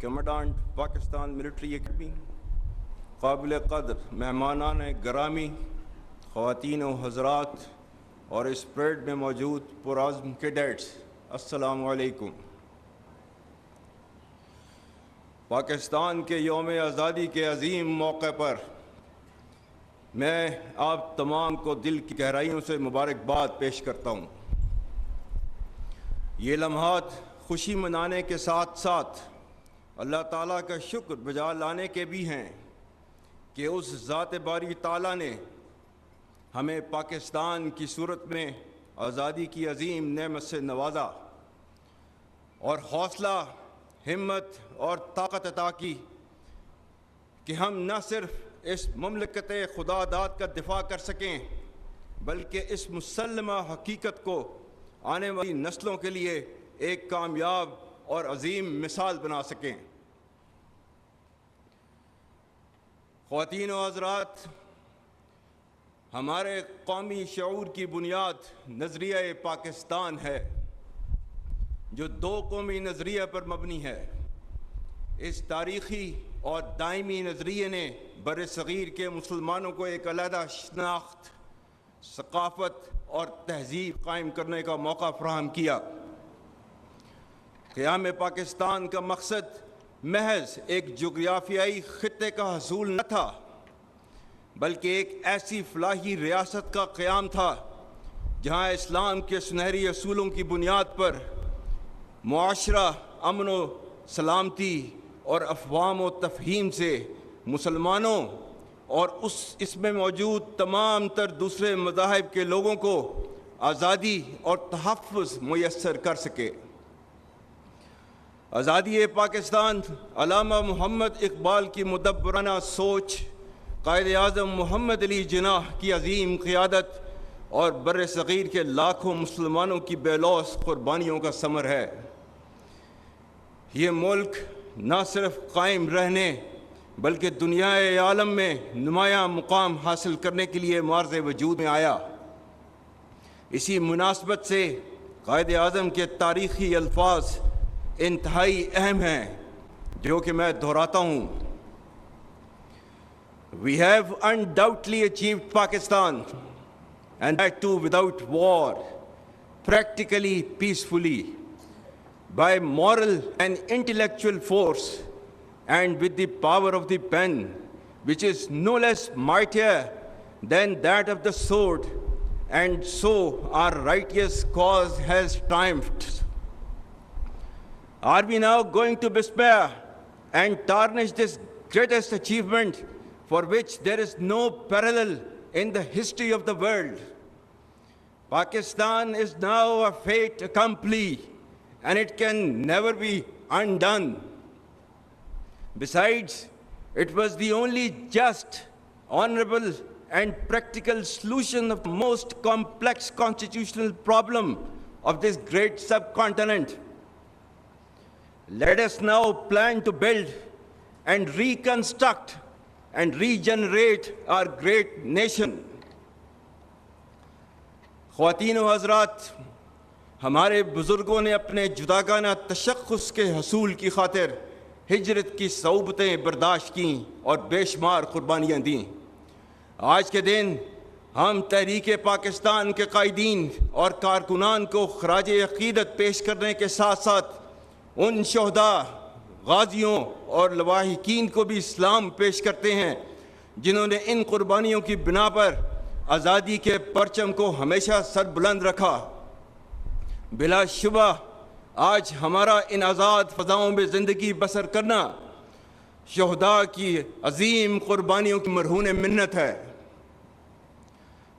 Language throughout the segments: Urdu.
کمانڈنٹ پاکستان ملٹری اکیڈمی، قابل قدر مہمانان گرامی، خواتین و حضرات اور اس پریڈ میں موجود پرعزم کیڈٹس، السلام علیکم۔ پاکستان کے یوم آزادی کے عظیم موقع پر میں آپ تمام کو دل کی گہرائیوں سے مبارکباد پیش کرتا ہوں۔ یہ لمحات خوشی منانے کے ساتھ ساتھ اللہ تعالیٰ کا شکر بجا لانے کے بھی ہیں کہ اس ذات باری تعالیٰ نے ہمیں پاکستان کی صورت میں آزادی کی عظیم نعمت سے نوازا اور حوصلہ، ہمت اور طاقت عطا کی کہ ہم نہ صرف اس مملکت خدا داد کا دفاع کر سکیں بلکہ اس مسلمہ حقیقت کو آنے والی نسلوں کے لیے ایک کامیاب اور عظیم مثال بنا سکیں۔ خواتین و حضرات، ہمارے قومی شعور کی بنیاد نظریہ پاکستان ہے جو دو قومی نظریہ پر مبنی ہے۔ اس تاریخی اور دائمی نظریے نے بر صغیر کے مسلمانوں کو ایک علیحدہ شناخت، ثقافت اور تہذیب قائم کرنے کا موقع فراہم کیا۔ قیام پاکستان کا مقصد محض ایک جغرافیائی خطے کا حصول نہ تھا بلکہ ایک ایسی فلاحی ریاست کا قیام تھا جہاں اسلام کے سنہری اصولوں کی بنیاد پر معاشرہ امن و سلامتی اور افہام و تفہیم سے مسلمانوں اور اس میں موجود تمام تر دوسرے مذاہب کے لوگوں کو آزادی اور تحفظ میسر کر سکے۔ آزادی پاکستان علامہ محمد اقبال کی مدبرانہ سوچ، قائد اعظم محمد علی جناح کی عظیم قیادت اور بر صغیر کے لاکھوں مسلمانوں کی بے لوث قربانیوں کا ثمر ہے۔ یہ ملک نہ صرف قائم رہنے بلکہ دنیا عالم میں نمایاں مقام حاصل کرنے کے لیے معرض وجود میں آیا۔ اسی مناسبت سے قائد اعظم کے تاریخی الفاظ انتہائی اہم ہیں جو کہ میں دہراتا ہوں۔ We have undoubtedly achieved Pakistan, and that too without war, practically peacefully, by moral and intellectual force, and with the power of the pen, which is no less mightier than that of the sword, and so our righteous cause has triumphed. Are we now going to despair and tarnish this greatest achievement for which there is no parallel in the history of the world? Pakistan is now a fait accompli, and it can never be undone. Besides, it was the only just, honorable, and practical solution of the most complex constitutional problem of this great subcontinent. Let us now plan to build and reconstruct and regenerate our great nation. خواتین و حضرات، ہمارے بزرگوں نے اپنے جداگانہ تشخص کے حصول کی خاطر ہجرت کی صعوبتیں برداشت کیں اور بے شمار قربانیاں دیں۔ آج کے دن ہم تحریک پاکستان کے قائدین اور کارکنان کو خراج عقیدت پیش کرنے کے ساتھ ساتھ ان شہداء، غازیوں اور لواحقین کو بھی سلام پیش کرتے ہیں جنہوں نے ان قربانیوں کی بنا پر آزادی کے پرچم کو ہمیشہ سر بلند رکھا۔ بلا شبہ آج ہمارا ان آزاد فضاؤں میں زندگی بسر کرنا شہداء کی عظیم قربانیوں کی مرہون منت ہے۔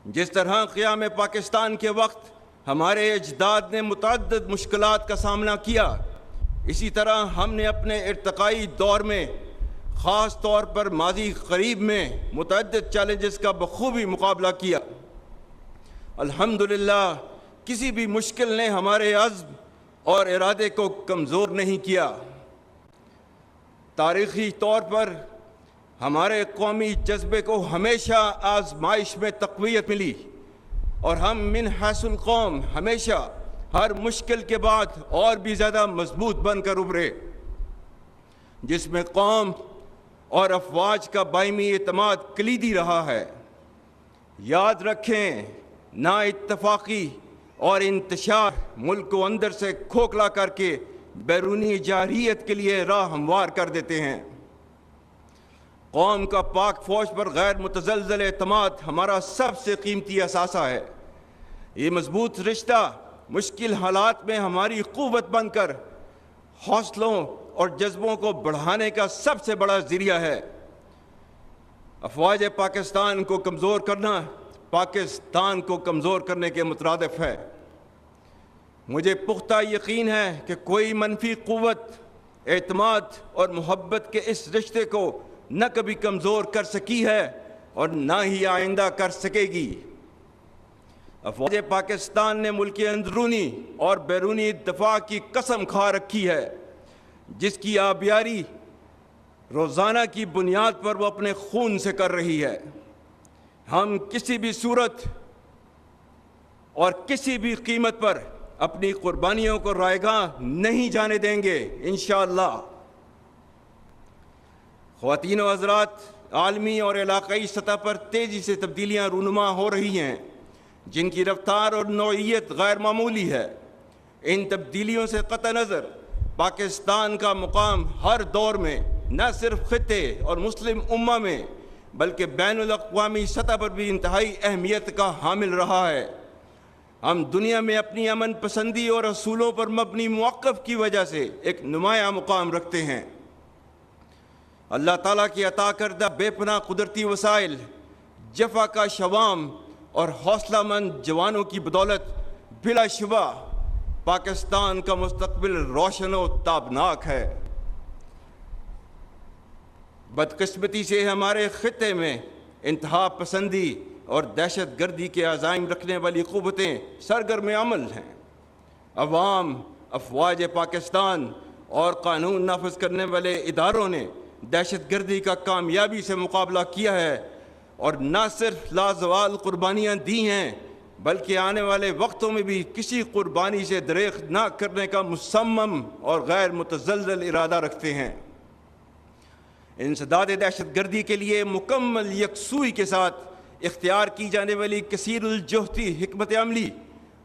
جس طرح قیام پاکستان کے وقت ہمارے اجداد نے متعدد مشکلات کا سامنا کیا، اسی طرح ہم نے اپنے ارتقائی دور میں خاص طور پر ماضی قریب میں متعدد چیلنجز کا بخوبی مقابلہ کیا۔ الحمدللہ کسی بھی مشکل نے ہمارے عزم اور ارادے کو کمزور نہیں کیا۔ تاریخی طور پر ہمارے قومی جذبے کو ہمیشہ آزمائش میں تقویت ملی اور ہم من حیث القوم ہمیشہ ہر مشکل کے بعد اور بھی زیادہ مضبوط بن کر ابھرے۔ جس میں قوم اور افواج کا باہمی اعتماد کلیدی رہا ہے۔ یاد رکھیں، نا اتفاقی اور انتشار ملک کو اندر سے کھوکھلا کر کے بیرونی جارحیت کے لیے راہ ہموار کر دیتے ہیں۔ قوم کا پاک فوج پر غیر متزلزل اعتماد ہمارا سب سے قیمتی اثاثہ ہے۔ یہ مضبوط رشتہ مشکل حالات میں ہماری قوت بن کر حوصلوں اور جذبوں کو بڑھانے کا سب سے بڑا ذریعہ ہے۔ افواج پاکستان کو کمزور کرنا پاکستان کو کمزور کرنے کے مترادف ہے۔ مجھے پختہ یقین ہے کہ کوئی منفی قوت اعتماد اور محبت کے اس رشتے کو نہ کبھی کمزور کر سکی ہے اور نہ ہی آئندہ کر سکے گی۔ افواج پاکستان نے ملک کے اندرونی اور بیرونی دفاع کی قسم کھا رکھی ہے، جس کی آبیاری روزانہ کی بنیاد پر وہ اپنے خون سے کر رہی ہے۔ ہم کسی بھی صورت اور کسی بھی قیمت پر اپنی قربانیوں کو رائیگاں نہیں جانے دیں گے انشاءاللہ۔ خواتین و حضرات، عالمی اور علاقائی سطح پر تیزی سے تبدیلیاں رونما ہو رہی ہیں، جن کی رفتار اور نوعیت غیر معمولی ہے۔ ان تبدیلیوں سے قطع نظر پاکستان کا مقام ہر دور میں نہ صرف خطے اور مسلم امہ میں بلکہ بین الاقوامی سطح پر بھی انتہائی اہمیت کا حامل رہا ہے۔ ہم دنیا میں اپنی امن پسندی اور اصولوں پر مبنی موقف کی وجہ سے ایک نمایاں مقام رکھتے ہیں۔ اللہ تعالیٰ کی عطا کردہ بے پناہ قدرتی وسائل، جفا کا شوام اور حوصلہ مند جوانوں کی بدولت بلا شبہ پاکستان کا مستقبل روشن و تابناک ہے۔ بدقسمتی سے ہمارے خطے میں انتہا پسندی اور دہشت گردی کے عزائم رکھنے والی قوتیں سرگرم عمل ہیں۔ عوام، افواج پاکستان اور قانون نافذ کرنے والے اداروں نے دہشت گردی کا کامیابی سے مقابلہ کیا ہے اور نہ صرف لازوال قربانیاں دی ہیں بلکہ آنے والے وقتوں میں بھی کسی قربانی سے دریغ نہ کرنے کا مصمم اور غیر متزلزل ارادہ رکھتے ہیں۔ انسداد دہشت گردی کے لیے مکمل یکسوئی کے ساتھ اختیار کی جانے والی کثیر الجہتی حکمت عملی،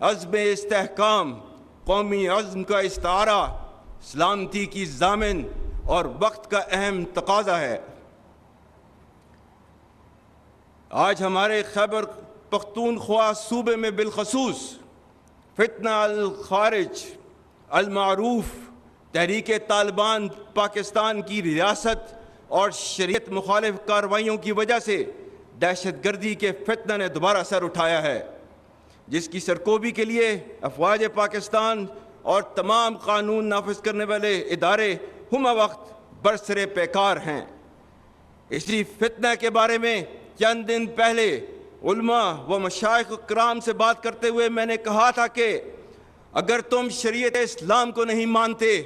عزم استحکام، قومی عزم کا استعارہ، سلامتی کی ضامن اور وقت کا اہم تقاضا ہے۔ آج ہمارے خیبر پختونخوا صوبے میں بالخصوص فتنہ الخارج المعروف تحریک طالبان پاکستان کی ریاست اور شریعت مخالف کارروائیوں کی وجہ سے دہشت گردی کے فتنہ نے دوبارہ سر اٹھایا ہے، جس کی سرکوبی کے لیے افواج پاکستان اور تمام قانون نافذ کرنے والے ادارے ہمہ وقت برسر پیکار ہیں۔ اسی فتنہ کے بارے میں چند دن پہلے علماء و مشائخ کرام سے بات کرتے ہوئے میں نے کہا تھا کہ اگر تم شریعت اسلام کو نہیں مانتے،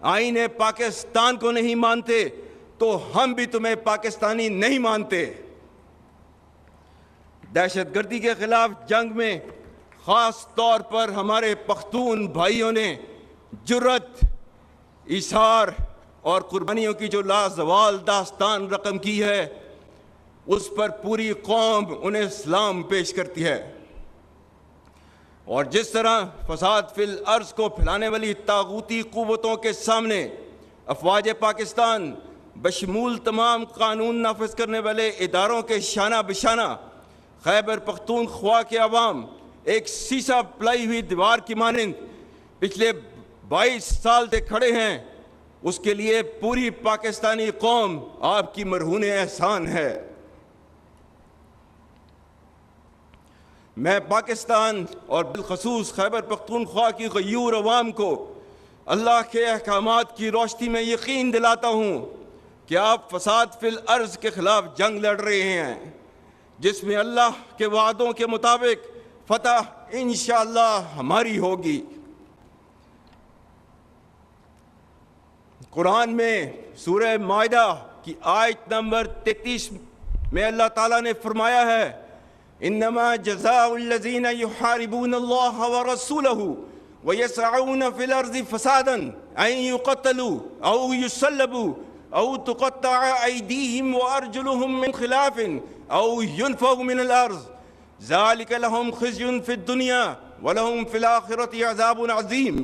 آئین پاکستان کو نہیں مانتے، تو ہم بھی تمہیں پاکستانی نہیں مانتے۔ دہشت گردی کے خلاف جنگ میں خاص طور پر ہمارے پختون بھائیوں نے جرأت، ایثار اور قربانیوں کی جو لازوال داستان رقم کی ہے، اس پر پوری قوم انہیں سلام پیش کرتی ہے۔ اور جس طرح فساد فی الارض کو پھیلانے والی طاغوتی قوتوں کے سامنے افواج پاکستان بشمول تمام قانون نافذ کرنے والے اداروں کے شانہ بشانہ خیبر پختونخوا کے عوام ایک سیسا پلائی ہوئی دیوار کی مانند پچھلے 22 سال سے کھڑے ہیں، اس کے لیے پوری پاکستانی قوم آپ کی مرہون احسان ہے۔ میں پاکستان اور بالخصوص خیبر پختونخوا کی غیور عوام کو اللہ کے احکامات کی روشنی میں یقین دلاتا ہوں کہ آپ فساد فی الارض کے خلاف جنگ لڑ رہے ہیں، جس میں اللہ کے وعدوں کے مطابق فتح انشاءاللہ ہماری ہوگی۔ قرآن میں سورہ مائدہ کی آیت نمبر 33 میں اللہ تعالیٰ نے فرمایا ہے، انما جزاء الذین یحاربون اللہ ورسولہ وَيَسْعَوْنَ فِي الْأَرْضِ فَسَادًا أَن يُقَتَّلُوا أَوْ يُصَلَّبُوا أَوْ تُقَطَّعَ أَيْدِيهِمْ وَأَرْجُلُهُم مِّنْ خِلَافٍ أَوْ يُنفَوْا مِنَ الْأَرْضِ ذَلِكَ لَهُمْ خِزْيٌ فِي الدُّنْيَا وَلَهُمْ فِي الْآخِرَةِ عَذَابٌ عَظِيمٌ۔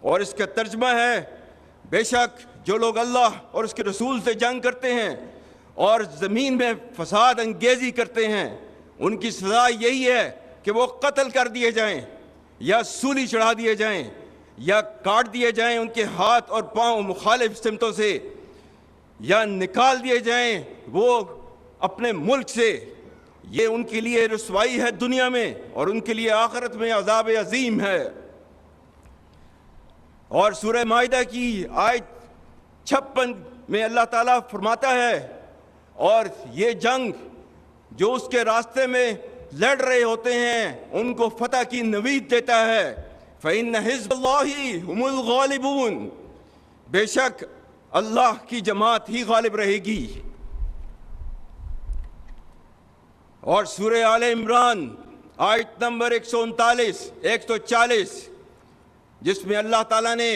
اور اس کا ترجمہ ہے، بے شک جو لوگ اللہ اور اس کے رسول سے جنگ کرتے ہیں اور زمین میں فساد انگیزی کرتے ہیں، ان کی سزا یہی ہے کہ وہ قتل کر دیے جائیں یا سولی چڑھا دیے جائیں یا کاٹ دیے جائیں ان کے ہاتھ اور پاؤں مخالف سمتوں سے، یا نکال دیے جائیں وہ اپنے ملک سے۔ یہ ان کے لیے رسوائی ہے دنیا میں، اور ان کے لیے آخرت میں عذاب عظیم ہے۔ اور سورہ مائدہ کی آیت 56 میں اللہ تعالیٰ فرماتا ہے، اور یہ جنگ جو اس کے راستے میں لڑ رہے ہوتے ہیں ان کو فتح کی نوید دیتا ہے، فَإِنَّ حِزْبَ اللَّهِ هُمُ الْغَالِبُونَ، بے شک اللہ کی جماعت ہی غالب رہے گی۔ اور سورہ آل عمران آیت نمبر 139 140، جس میں اللہ تعالیٰ نے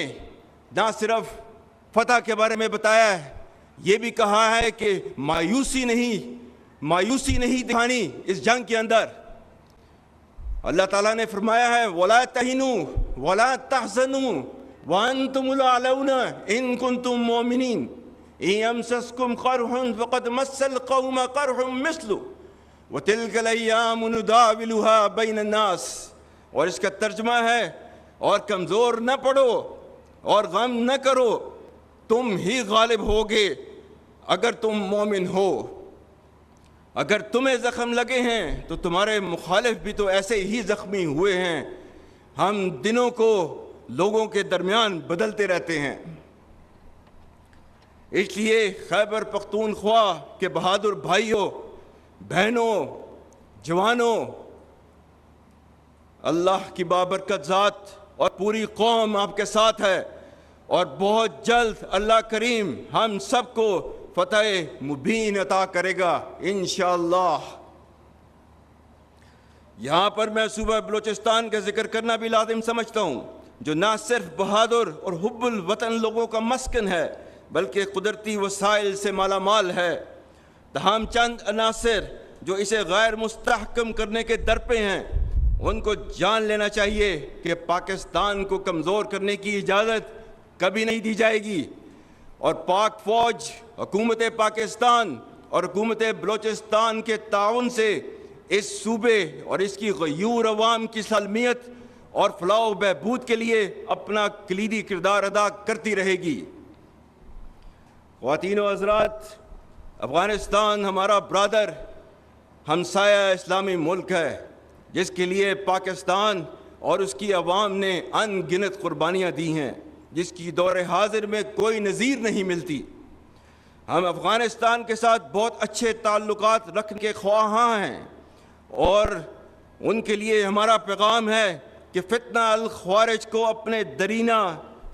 نہ صرف فتح کے بارے میں بتایا ہے، یہ بھی کہا ہے کہ مایوسی نہیں دکھانی اس جنگ کے اندر۔ اللہ تعالیٰ نے فرمایا ہے وَلَا تَهِنُوا وَلَا تَحْزَنُوا وَأَنْتُمُ الْأَعْلَوْنَ إِن كُنتُم مُّؤْمِنِينَ إِن يَمْسَسْكُمْ قَرْحٌ فَقَدْ مَسَّ الْقَوْمَ قَرْحٌ مِثْلُهُ وَتِلْكَ الْأَيَّامُ نُدَاوِلُهَا بَيْنَ النَّاسِ۔ اور اس کا ترجمہ ہے، اور کمزور نہ پڑو اور غم نہ کرو، تم ہی غالب ہوگے اگر تم مومن ہو۔ اگر تمہیں زخم لگے ہیں تو تمہارے مخالف بھی تو ایسے ہی زخمی ہوئے ہیں۔ ہم دنوں کو لوگوں کے درمیان بدلتے رہتے ہیں۔ اس لیے خیبر پختونخوا کے بہادر بھائیوں، بہنوں، جوانوں، اللہ کی بابرکت ذات اور پوری قوم آپ کے ساتھ ہے، اور بہت جلد اللہ کریم ہم سب کو فتح مبین عطا کرے گا انشاءاللہ۔ یہاں پر میں صوبہ بلوچستان کا ذکر کرنا بھی لازم سمجھتا ہوں، جو نہ صرف بہادر اور حب الوطن لوگوں کا مسکن ہے بلکہ قدرتی وسائل سے مالا مال ہے۔ تاہم چند عناصر جو اسے غیر مستحکم کرنے کے در پہ ہیں، ان کو جان لینا چاہیے کہ پاکستان کو کمزور کرنے کی اجازت کبھی نہیں دی جائے گی، اور پاک فوج، حکومت پاکستان اور حکومت بلوچستان کے تعاون سے اس صوبے اور اس کی غیور عوام کی سالمیت اور فلاح و بہبود کے لیے اپنا کلیدی کردار ادا کرتی رہے گی۔ خواتین و حضرات، افغانستان ہمارا برادر ہمسایہ اسلامی ملک ہے، جس کے لیے پاکستان اور اس کی عوام نے ان گنت قربانیاں دی ہیں، جس کی دور حاضر میں کوئی نظیر نہیں ملتی۔ ہم افغانستان کے ساتھ بہت اچھے تعلقات رکھنے کے خواہاں ہیں، اور ان کے لیے ہمارا پیغام ہے کہ فتنہ الخوارج کو اپنے درینہ،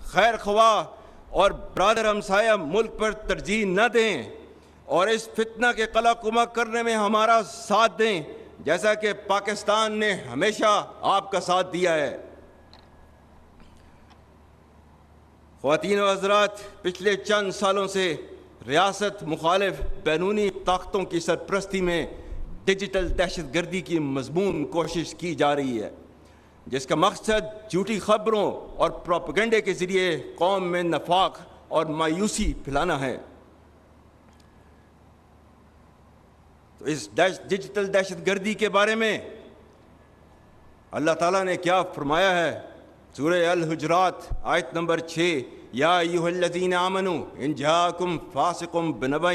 خیر خواہ اور برادر ہمسایہ ملک پر ترجیح نہ دیں، اور اس فتنہ کے قلع قمع کرنے میں ہمارا ساتھ دیں، جیسا کہ پاکستان نے ہمیشہ آپ کا ساتھ دیا ہے۔ خواتین و حضرات، پچھلے چند سالوں سے ریاست مخالف بیرونی طاقتوں کی سرپرستی میں ڈیجیٹل دہشت گردی کی مضمون کوشش کی جا رہی ہے، جس کا مقصد جھوٹی خبروں اور پروپیگنڈے کے ذریعے قوم میں نفاق اور مایوسی پھیلانا ہے۔ تو اس ڈیجیٹل دہشت گردی کے بارے میں اللہ تعالیٰ نے کیا فرمایا ہے؟ سورہ الحجرات آیت نمبر 6، یا ایھا الذین آمنوا ان جاءکم فاسق بنبأ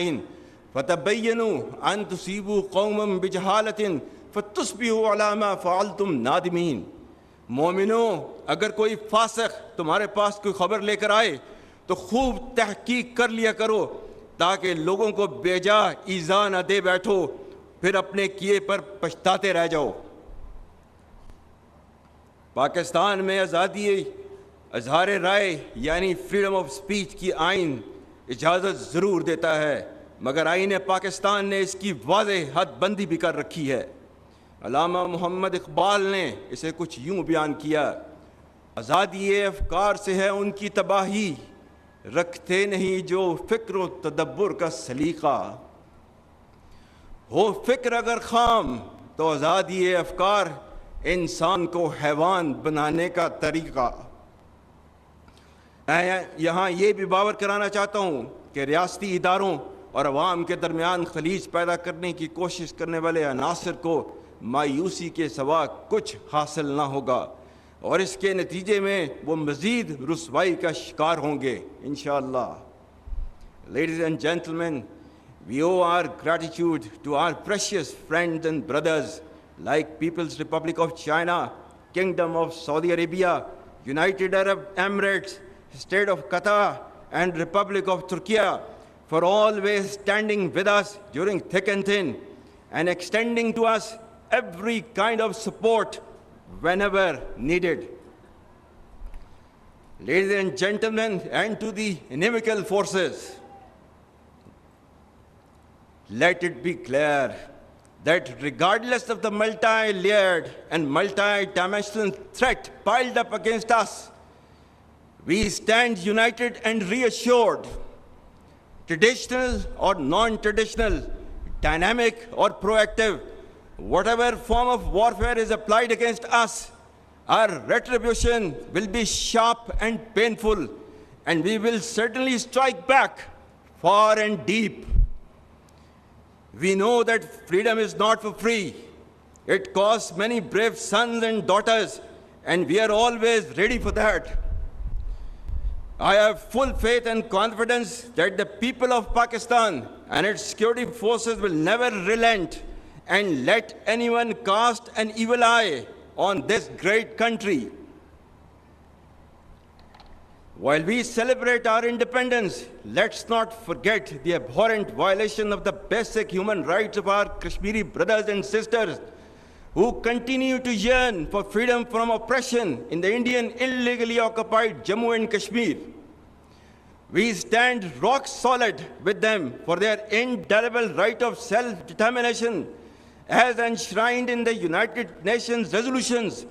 فتبینوا ان تصیبوا قوما بجہالۃ فتصبحوا علی ما فعلتم نادمین۔ مومنوں، اگر کوئی فاسق تمہارے پاس کوئی خبر لے کر آئے تو خوب تحقیق کر لیا کرو، تاکہ لوگوں کو بے جا ایذا نہ دے بیٹھو، پھر اپنے کیے پر پچھتاتے رہ جاؤ۔ پاکستان میں آزادی اظہار رائے یعنی فریڈم آف سپیچ کی آئین اجازت ضرور دیتا ہے، مگر آئین پاکستان نے اس کی واضح حد بندی بھی کر رکھی ہے۔ علامہ محمد اقبال نے اسے کچھ یوں بیان کیا، آزادی افکار سے ہے ان کی تباہی، رکھتے نہیں جو فکر و تدبر کا سلیقہ۔ ہو فکر اگر خام تو آزادی افکار انسان کو حیوان بنانے کا طریقہ۔ میں یہاں یہ بھی باور کرانا چاہتا ہوں کہ ریاستی اداروں اور عوام کے درمیان خلیج پیدا کرنے کی کوشش کرنے والے عناصر کو مایوسی کے سوا کچھ حاصل نہ ہوگا، اور اس کے نتیجے میں وہ مزید رسوائی کا شکار ہوں گے انشاءاللہ۔ Ladies and gentlemen, we owe our gratitude to our precious friends and brothers like People's Republic of China, Kingdom of Saudi Arabia, United Arab Emirates, State of Qatar, and Republic of Turkey for always standing with us during thick and thin and extending to us every kind of support whenever needed. Ladies and gentlemen, and to the inimical forces, let it be clear that regardless of the multi-layered and multi-dimensional threat piled up against us, we stand united and reassured. Traditional or non-traditional, dynamic or proactive, whatever form of warfare is applied against us, our retribution will be sharp and painful, and we will certainly strike back far and deep. We know that freedom is not for free. It costs many brave sons and daughters, and we are always ready for that. I have full faith and confidence that the people of Pakistan and its security forces will never relent and let anyone cast an evil eye on this great country. While we celebrate our independence, let's not forget the abhorrent violation of the basic human rights of our Kashmiri brothers and sisters who continue to yearn for freedom from oppression in the Indian illegally occupied Jammu and Kashmir. We stand rock solid with them for their indelible right of self-determination as enshrined in the United Nations resolutions,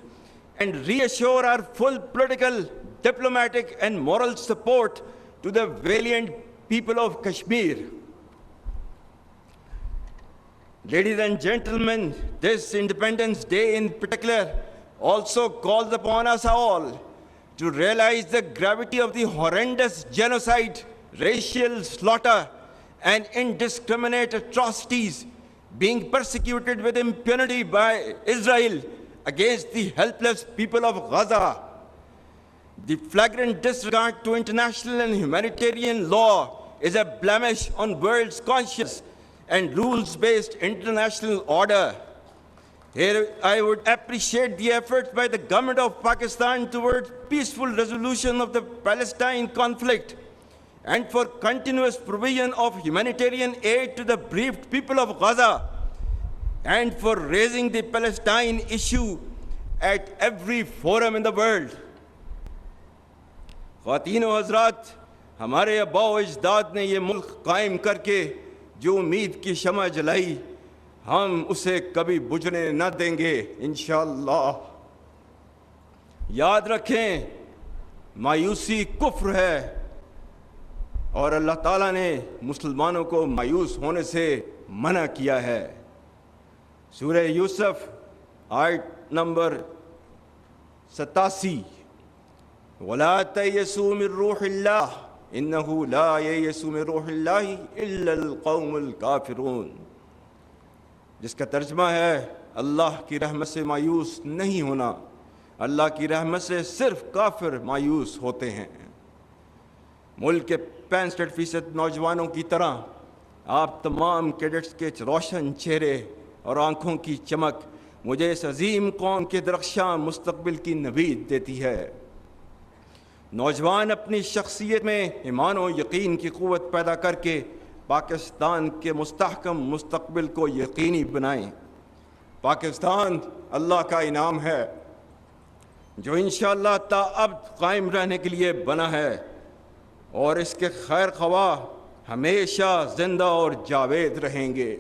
and reassure our full political, diplomatic, and moral support to the valiant people of Kashmir. Ladies and gentlemen, this Independence Day in particular also calls upon us all to realize the gravity of the horrendous genocide, racial slaughter, and indiscriminate atrocities being persecuted with impunity by Israel against the helpless people of Gaza. The flagrant disregard to international and humanitarian law is a blemish on world's conscience and rules-based international order. Here I would appreciate the efforts by the government of Pakistan towards peaceful resolution of the Palestine conflict and for continuous provision of humanitarian aid to the bereaved people of Gaza, and for raising the Palestine issue at every forum in the world. خواتین و حضرات، ہمارے آباء و اجداد نے یہ ملک قائم کر کے جو امید کی شمع جلائی، ہم اسے کبھی بجھنے نہ دیں گے انشاءاللہ۔ یاد رکھیں، مایوسی کفر ہے، اور اللہ تعالیٰ نے مسلمانوں کو مایوس ہونے سے منع کیا ہے۔ سورہ یوسف آیت نمبر 87، وَلَا تَيْأَسُوا مِن رُوحِ اللَّهِ إِنَّهُ لَا يَيْأَسُ مِن رُوحِ اللَّهِ إِلَّا الْقَوْمُ الْكَافِرُونَ، جس کا ترجمہ ہے اللہ کی رحمت سے مایوس نہیں ہونا، اللہ کی رحمت سے صرف کافر مایوس ہوتے ہیں۔ ملک کے 65% نوجوانوں کی طرح آپ تمام کیڈٹس کے روشن چہرے اور آنکھوں کی چمک مجھے اس عظیم قوم کے درخشاں مستقبل کی نوید دیتی ہے۔ نوجوان اپنی شخصیت میں ایمان و یقین کی قوت پیدا کر کے پاکستان کے مستحکم مستقبل کو یقینی بنائیں۔ پاکستان اللہ کا انعام ہے جو انشاءاللہ تا ابد قائم رہنے کے لیے بنا ہے، اور اس کے خیر خواہ ہمیشہ زندہ اور جاوید رہیں گے۔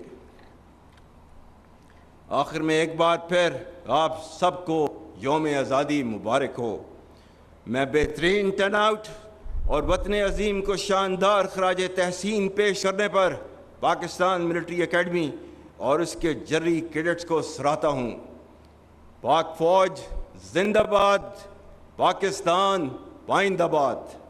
آخر میں ایک بار پھر آپ سب کو یوم آزادی مبارک ہو۔ میں بہترین ٹرن آؤٹ اور وطن عظیم کو شاندار خراج تحسین پیش کرنے پر پاکستان ملٹری اکیڈمی اور اس کے جری کیڈٹس کو سراہتا ہوں۔ پاک فوج زندہ باد، پاکستان پائندہ باد۔